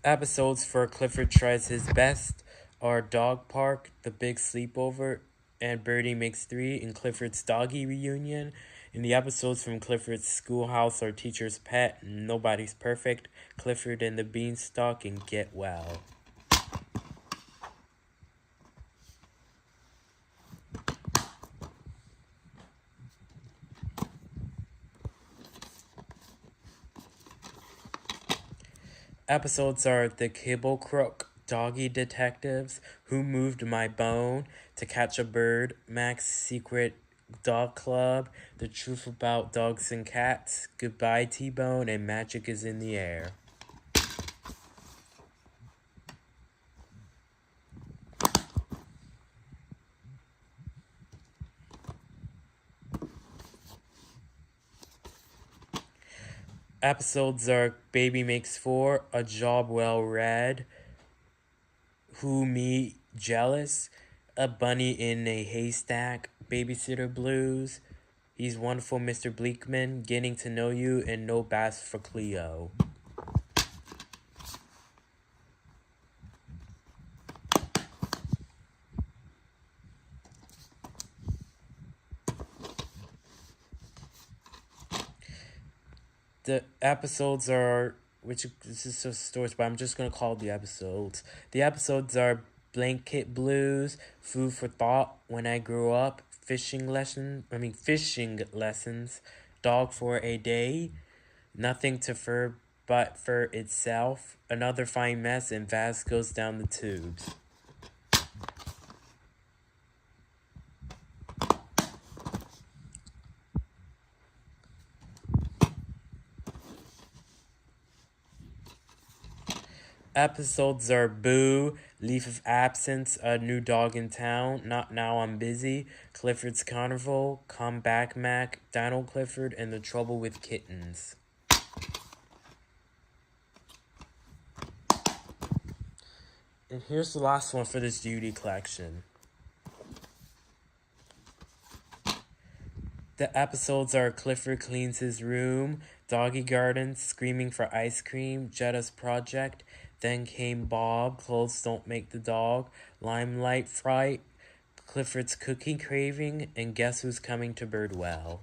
Episodes for Clifford Tries His Best are Dog Park, The Big Sleepover, and Birdie Makes Three, and Clifford's Doggy Reunion. And the episodes from Clifford's Schoolhouse are Teacher's Pet, Nobody's Perfect, Clifford and the Beanstalk, and Get Well. Episodes are The Kibble Crook, Doggy Detectives, Who Moved My Bone, To Catch a Bird, Mac's Secret Dog Club, The Truth About Dogs and Cats, Goodbye T-Bone, and Magic is in the Air. Episodes are Baby Makes Four, A Job Well Read, Who Me Jealous, A Bunny in a Haystack, Babysitter Blues, He's Wonderful Mr. Bleakman, Getting to Know You, and No Bass for Cleo. The episodes are, which this is just stories, but I'm just going to call the episodes. The episodes are Blanket Blues, Food for Thought, When I Grew Up, Fishing Lessons, Dog for a Day, Nothing to Fur But Fur Itself, Another Fine Mess, and Vaz Goes Down the Tubes. Episodes are Boo, Leave of Absence, A New Dog in Town, Not Now I'm Busy, Clifford's Carnival, Come Back Mac, Donald Clifford, and The Trouble with Kittens. And here's the last one for this Judy collection. The episodes are Clifford Cleans His Room, Doggy Garden, Screaming for Ice Cream, Jetta's Project, Then Came Bob, Clothes Don't Make the Dog, Limelight Fright, Clifford's Cookie Craving, and Guess Who's Coming to Birdwell.